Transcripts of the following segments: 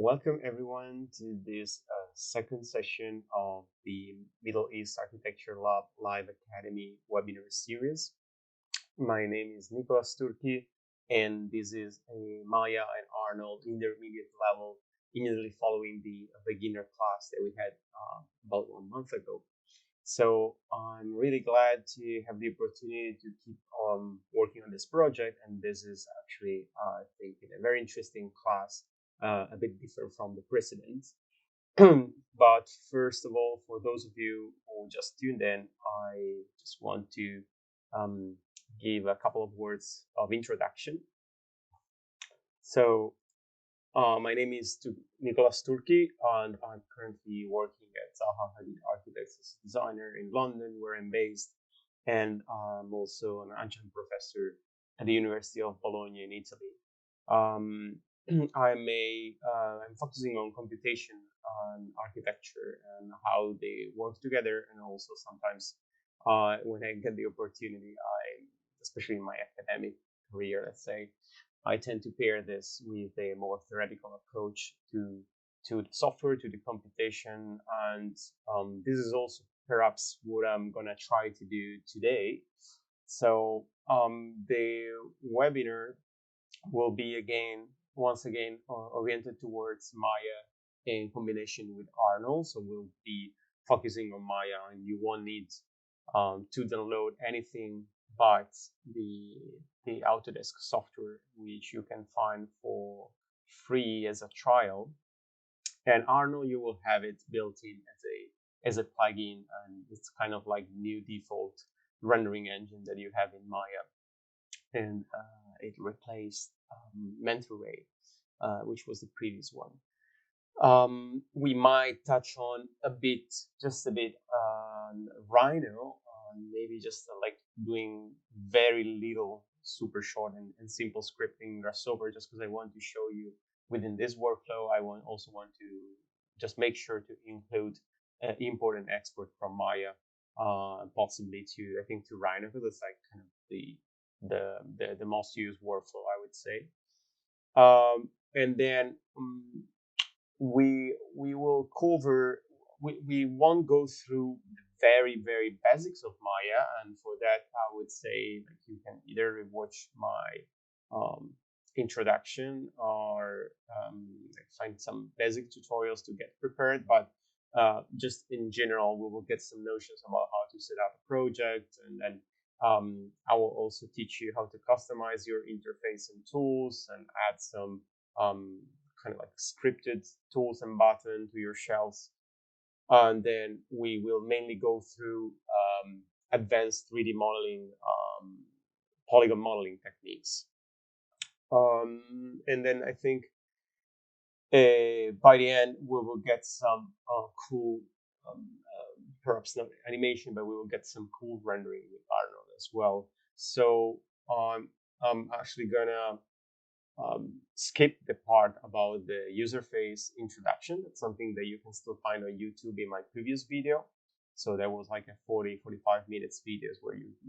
Welcome everyone to this second session of the Middle East Architecture Lab Live Academy webinar series. My name is Nicolas Turchi, and this is a Maya and Arnold intermediate level immediately following the beginner class that we had about 1 month ago. So I'm really glad to have the opportunity to keep working on this project, and this is actually, I think, a very interesting class, a bit different from the precedent. But first of all, for those of you who just tuned in, I just want to um, give a couple of words of introduction. So, my name is Nicolas Turchi, and I'm currently working at Zaha Hadid Architects as a designer in London, where I'm based, and I'm also an adjunct professor at the University of Bologna in Italy. Um, I'm focusing on computation and architecture and how they work together, and also sometimes when I get the opportunity, especially in my academic career, let's say, I tend to pair this with a more theoretical approach to the software, to the computation, and this is also perhaps what I'm gonna try to do today. So the webinar will be once again oriented towards Maya in combination with Arnold. So we'll be focusing on Maya, and you won't need to download anything but the Autodesk software, which you can find for free as a trial. And Arnold, you will have it built in as a plugin, and it's kind of like new default rendering engine that you have in Maya, and it replaced Mentoray, which was the previous one. We might touch on just a bit on Rhino, maybe just like doing very little super short and simple scripting in Grasshopper, just because I want to show you within this workflow. I also want to just make sure to include import and export from Maya, possibly I think to Rhino, because it's like kind of the most used workflow, I would say. And then we will cover. We won't go through the very basics of Maya, and for that I would say like you can either watch my introduction or find some basic tutorials to get prepared. But just in general, we will get some notions about how to set up a project, and then I will also teach you how to customize your interface and tools and add some kind of like scripted tools and buttons to your shells. And then we will mainly go through advanced 3D modeling, polygon modeling techniques. And then I think by the end, we will get some cool, perhaps not animation, but we will get some cool rendering with Arnold as well. So I'm actually gonna skip the part about the user face introduction. That's something that you can still find on YouTube in my previous video. So there was like a 45 minutes videos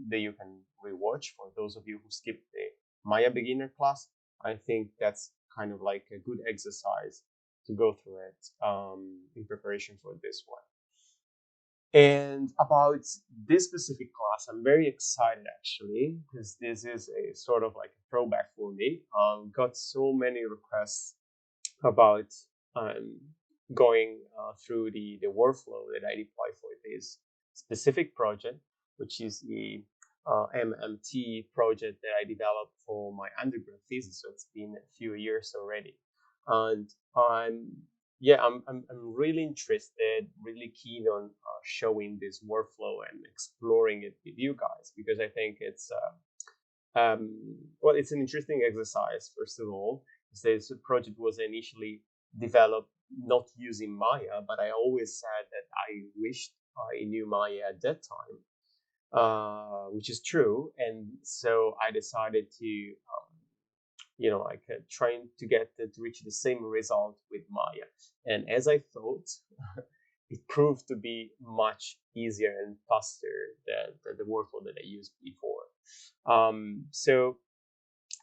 that you can rewatch for those of you who skipped the Maya beginner class. I think that's kind of like a good exercise to go through it in preparation for this one. And about this specific class, I'm very excited actually, because this is a sort of like a throwback for me. Got so many requests about going through the workflow that I deploy for this specific project, which is the MMT project that I developed for my undergrad thesis. So it's been a few years already, and I'm really interested, really keen on showing this workflow and exploring it with you guys, because I think it's it's an interesting exercise. First of all, this project was initially developed not using Maya, but I always said that I wished I knew Maya at that time, which is true, and so I decided to like trying to reach the same result with Maya. And as I thought, it proved to be much easier and faster than the workflow that I used before. So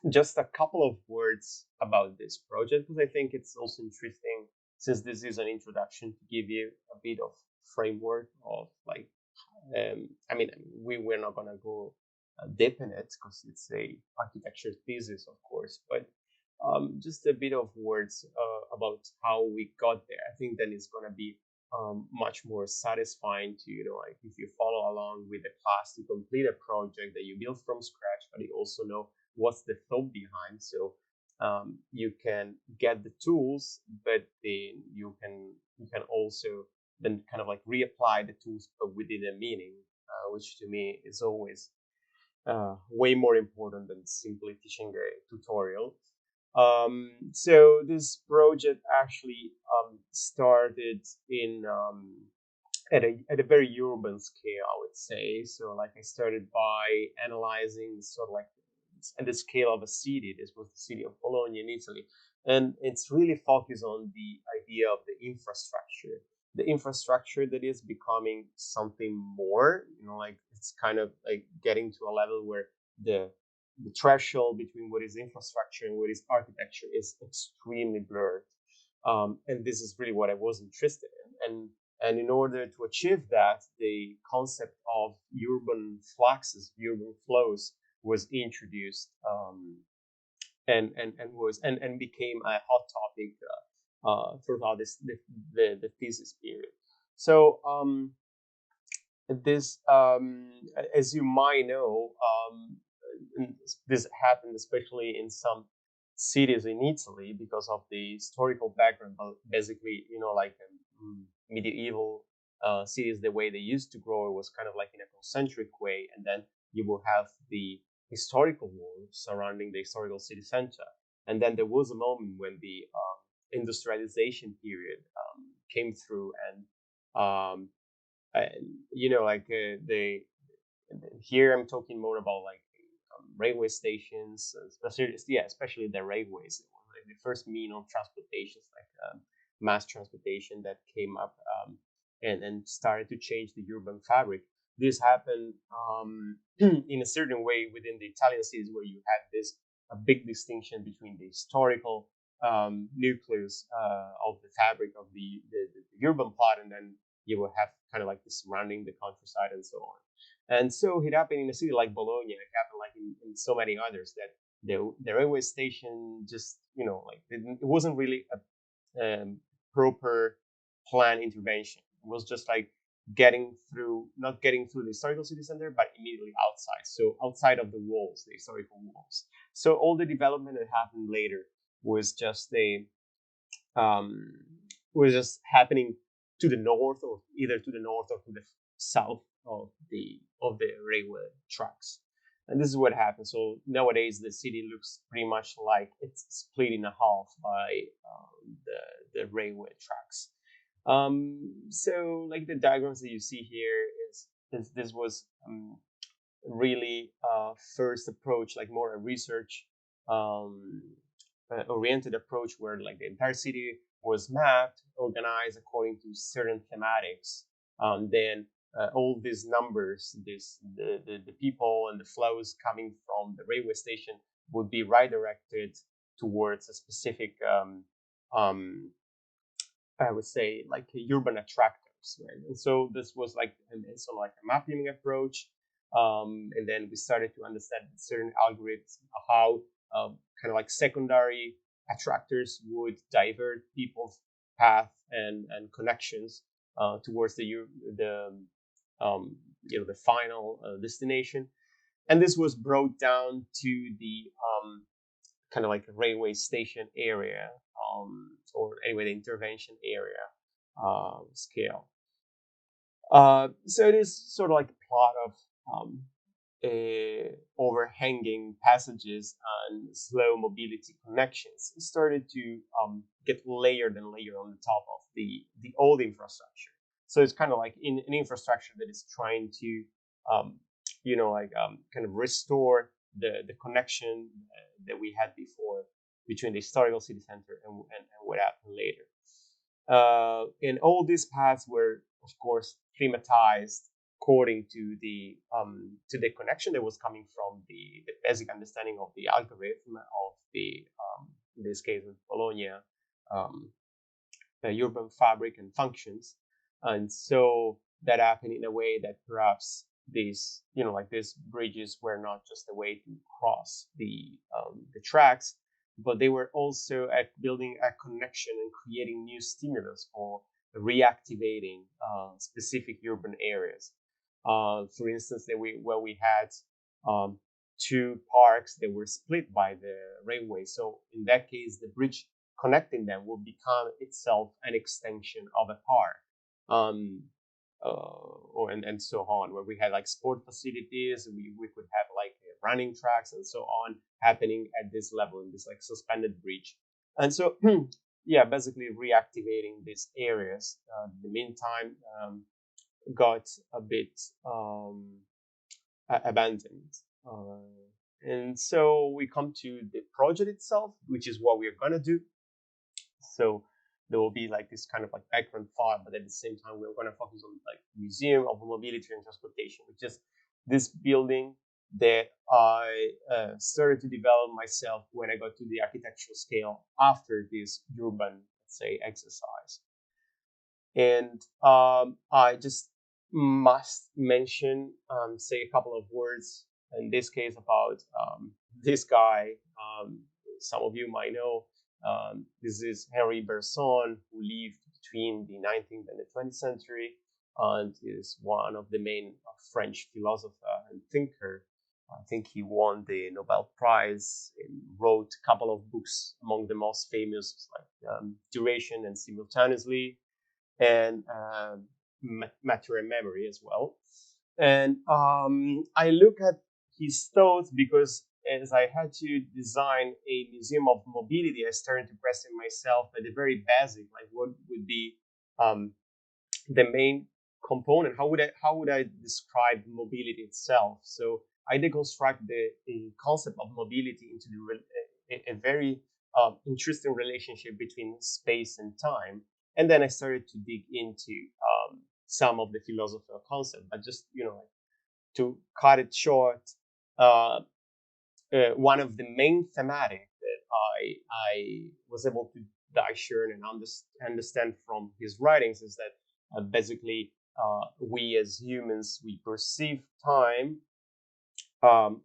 just a couple of words about this project, because I think it's also interesting, since this is an introduction, to give you a bit of framework of like, I mean, we're not gonna go deep in it because it's a architecture thesis, of course, but just a bit of words about how we got there. I think then it's gonna be much more satisfying to, like if you follow along with the class to complete a project that you build from scratch, but you also know what's the thought behind. So you can get the tools, but then you can also then kind of like reapply the tools but within a meaning, which to me is always way more important than simply teaching a tutorial. So this project actually started in at a very urban scale, I would say. So like I started by analyzing sort of like at the scale of a city. This was the city of Bologna in Italy, and it's really focused on the idea of the infrastructure. The infrastructure that is becoming something more, like it's kind of like getting to a level where the the threshold between what is infrastructure and what is architecture is extremely blurred. And this is really what I was interested in. And in order to achieve that, the concept of urban fluxes, urban flows, was introduced, and became a hot topic throughout the thesis period. So this, as you might know, this happened especially in some cities in Italy because of the historical background. But basically, like medieval cities, the way they used to grow was kind of like in a concentric way, and then you will have the historical walls surrounding the historical city center. And then there was a moment when the industrialization period came through, and like the here I'm talking more about like railway stations, especially the railways. It was like the first mean of transportation, like mass transportation that came up, and started to change the urban fabric. This happened in a certain way within the Italian cities, where you had this a big distinction between the historical nucleus of the fabric of the urban plot, and then you will have kind of like the surrounding the countryside and so on. And so it happened in a city like Bologna. It happened like in so many others, that the railway station just, like it wasn't really a proper plan intervention. It was just like not getting through the historical city center, but immediately outside. So outside of the walls, the historical walls. So all the development that happened later was just um, was just happening to the north, or either to the north or to the south of the railway tracks. And this is what happens. So nowadays the city looks pretty much like it's split in half by the railway tracks. So like the diagrams that you see here is this was really first approach, like more a research um, oriented approach, where like the entire city was mapped, organized according to certain thematics. Then all these numbers, the people and the flows coming from the railway station would be redirected towards a specific, um, I would say, like urban attractors, right? And so this was like, so like a mapping approach. And then we started to understand certain algorithms, how kind of like secondary attractors would divert people's path and connections towards the the final destination. And this was brought down to the kind of like railway station area, or anyway the intervention area scale. So it is sort of like a plot of overhanging passages and slow mobility connections. It started to get layered and layered on the top of the old infrastructure. So it's kind of like in an infrastructure that is trying to, kind of restore the connection that we had before between the historical city center and what happened later. And all these paths were, of course, thematized according to the connection that was coming from the basic understanding of the algorithm of the in this case in Bologna um, urban fabric and functions. And so that happened in a way that perhaps these, like these bridges were not just a way to cross the tracks, but they were also at building a connection and creating new stimulus for reactivating specific urban areas. For instance, where we had two parks that were split by the railway. So in that case, the bridge connecting them will become itself an extension of a park. And so on, where we had like sport facilities, we could have like running tracks and so on happening at this level in this like suspended bridge. And so, yeah, basically reactivating these areas. In the meantime, got a bit abandoned. And so we come to the project itself, which is what we are gonna do. So there will be like this kind of like background file, but at the same time, we're going to focus on like Museum of Mobility and Transportation, which is this building that I started to develop myself when I got to the architectural scale after this urban, let's say, exercise. And I just must mention, say a couple of words in this case about this guy. Some of you might know. This is Henri Bergson, who lived between the 19th and the 20th century, and is one of the main French philosopher and thinker. I think he won the Nobel Prize and wrote a couple of books, among the most famous, like Duration and Simultaneously, and Matter and Memory as well. And I look at his thoughts because as I had to design a museum of mobility, I started to question myself at the very basic, like what would be the main component? How would I describe mobility itself? So I deconstruct the concept of mobility into a very interesting relationship between space and time, and then I started to dig into some of the philosophical concepts. But just to cut it short. One of the main thematic that I was able to discern and understand from his writings is that basically we as humans, we perceive time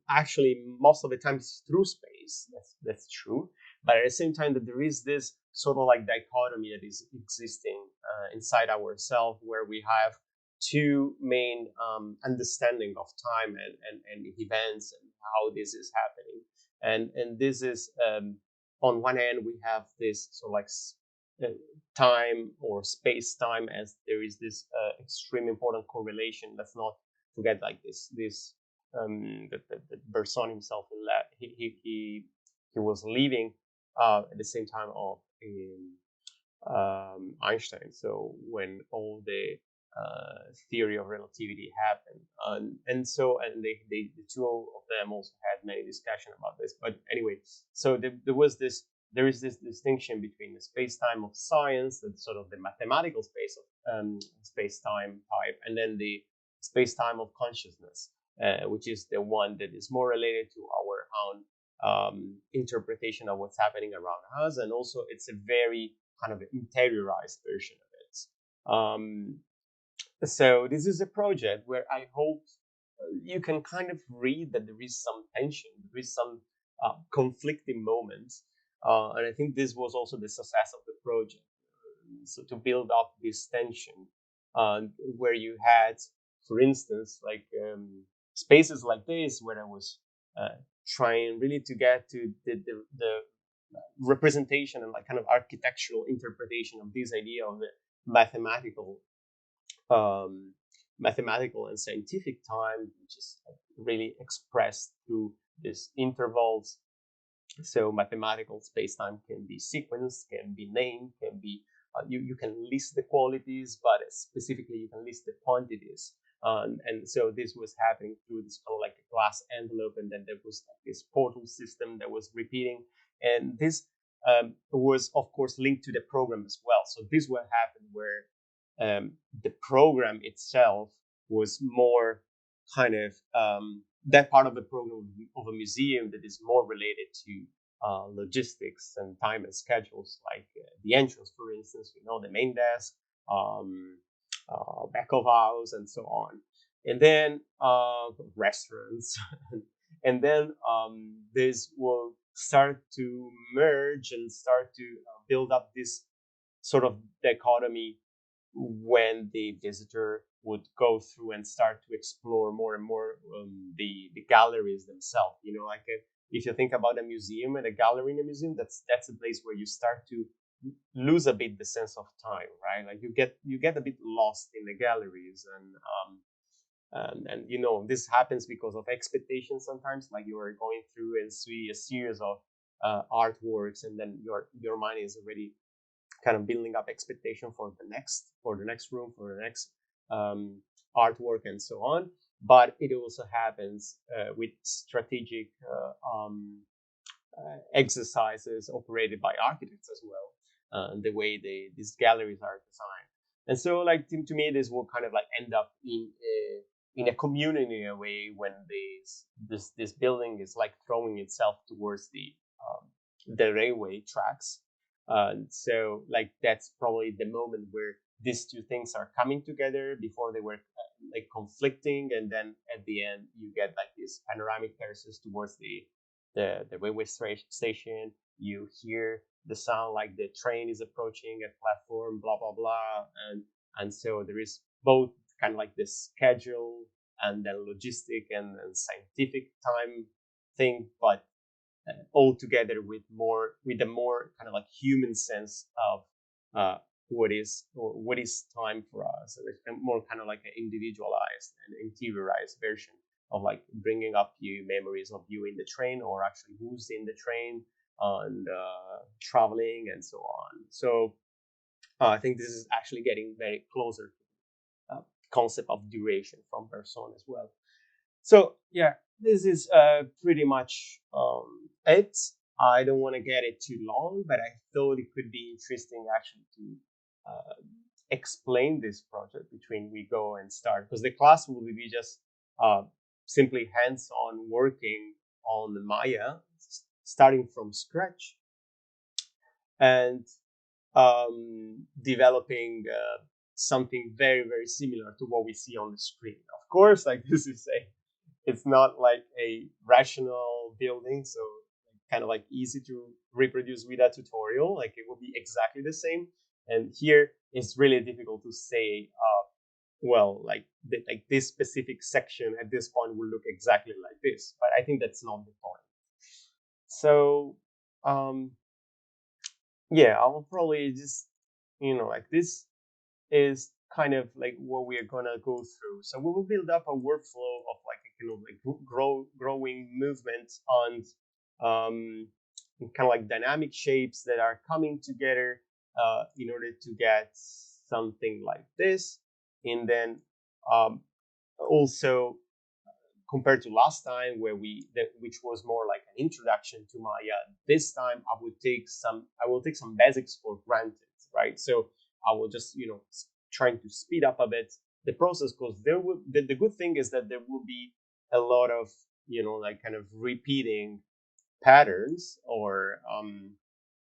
actually most of the time through space. That's true, but at the same time that there is this sort of like dichotomy that is existing inside ourselves, where we have two main understanding of time and events and how this is happening. And this is on one hand we have this sort of like time or space time, as there is this extreme important correlation. Let's not forget like this that Bergson himself he was living at the same time of Einstein. So when all the theory of relativity happened, and the two of them also had many discussion about this. But anyway, so there is this distinction between the space-time of science, that's sort of the mathematical space-time type, and then the space-time of consciousness, which is the one that is more related to our own interpretation of what's happening around us, and also it's a very kind of interiorized version of it. So this is a project where I hope you can kind of read that there is some tension, there is some conflicting moments, and I think this was also the success of the project. So to build up this tension, where you had, for instance, like spaces like this, where I was trying really to get to the representation and like kind of architectural interpretation of this idea of the mathematical and scientific time, which is really expressed through these intervals. So mathematical space-time can be sequenced, can be named, can be you can list the qualities, but specifically you can list the quantities. And so this was happening through this kind of like a glass envelope, and then there was like this portal system that was repeating, and this was of course linked to the program as well. So this will happen where the program itself was more kind of that part of the program of a museum that is more related to logistics and time and schedules, like the entrance, for instance, the main desk, um, back of house, and so on. And then restaurants. And then this will start to merge and start to build up this sort of dichotomy when the visitor would go through and start to explore more and more the galleries themselves. Like if you think about a museum and a gallery in a museum, that's a place where you start to lose a bit the sense of time, right? Like you get a bit lost in the galleries, and this happens because of expectations sometimes. Like you are going through and see a series of artworks, and then your mind is already kind of building up expectation for the next room, for the next artwork, and so on. But it also happens with strategic exercises operated by architects as well, the way these galleries are designed. And so, like to me, this will kind of like end up in a community in a way, when this building is like throwing itself towards the railway tracks. So like that's probably the moment where these two things are coming together. Before they were like conflicting, and then at the end you get like these panoramic terraces towards the railway station. You hear the sound like the train is approaching a platform, blah blah blah, and so there is both kind of like the schedule and the logistic and scientific time thing, but all together with a more kind of like human sense of what is time for us, and more kind of like an individualized and interiorized version of like bringing up you memories of you in the train, or actually who's in the train, and traveling, and so on. So I think this is actually getting very closer to the concept of duration from Person as well. So yeah, this is pretty much it. I don't want to get it too long, but I thought it could be interesting actually to explain this project between we go and start, because the class will be just uh, simply hands-on working on Maya, starting from scratch, and developing something very very similar to what we see on the screen. Of course, like this is it's not like a rational building, so kind of like easy to reproduce with a tutorial. Like it will be exactly the same. And here it's really difficult to say, well, like like this specific section at this point will look exactly like this. But I think that's not the point. So yeah, I will probably just like this is kind of like what we are gonna go through. So we will build up a workflow of like a kind of like growing movement on kind of like dynamic shapes that are coming together in order to get something like this. And then also, compared to last time where which was more like an introduction to Maya, this time I will take some basics for granted, right? So I will just trying to speed up a bit the process, because the good thing is that there will be a lot of like kind of repeating patterns, or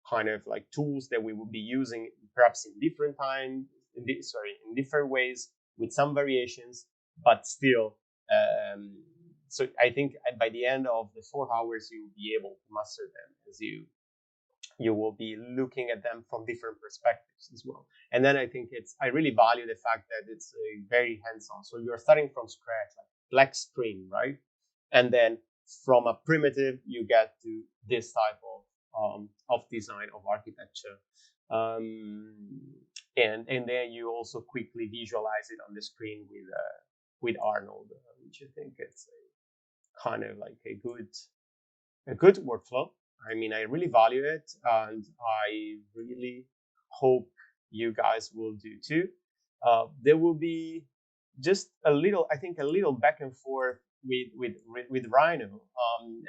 kind of like tools that we will be using perhaps in different time, in different ways, with some variations, but still. So I think by the end of the 4 hours, you will be able to master them, as you will be looking at them from different perspectives as well. And then I really value the fact that it's very hands-on. So you're starting from scratch, like black screen, right? And then from a primitive, you get to this type of design, of architecture. And then you also quickly visualize it on the screen with Arnold, which I think it's kind of like a good workflow. I mean, I really value it, and I really hope you guys will do too. There will be just a little back and forth with Rhino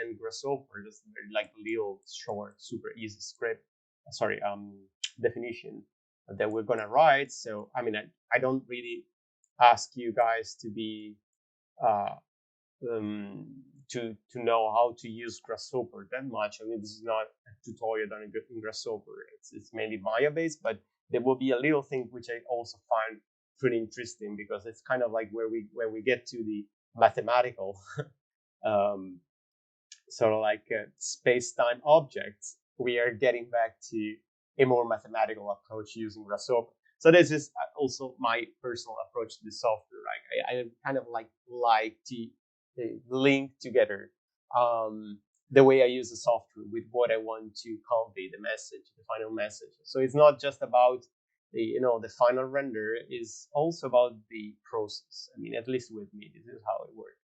and Grasshopper, just like little short, super easy script. Sorry, definition that we're gonna write. So I mean, I don't really ask you guys to be uh, to know how to use Grasshopper that much. I mean, this is not a tutorial done in Grasshopper. It's mainly Maya based, but there will be a little thing which I also find pretty interesting, because it's kind of like where we get to the mathematical um, sort of like space-time objects, we are getting back to a more mathematical approach using Grasshopper. So this is also my personal approach to the software. Right? I kind of like to link together the way I use the software with what I want to convey, the message, the final message. So it's not just about the final render. Is also about the process. I mean, at least with me, this is how it works.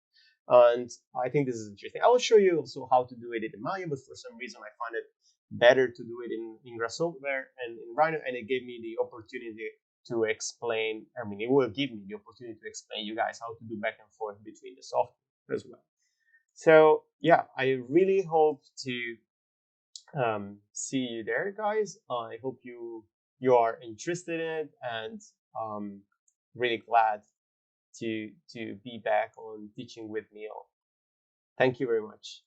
And I think this is interesting. I will show you also how to do it in Maya, but for some reason I find it better to do it in Grasshopper and in Rhino, and it gave me the opportunity to explain. I mean, it will give me the opportunity to explain you guys how to do back and forth between the software as well. So yeah, I really hope to see you there, guys. I hope you are interested in it, and really glad to be back on teaching with Neil. Thank you very much.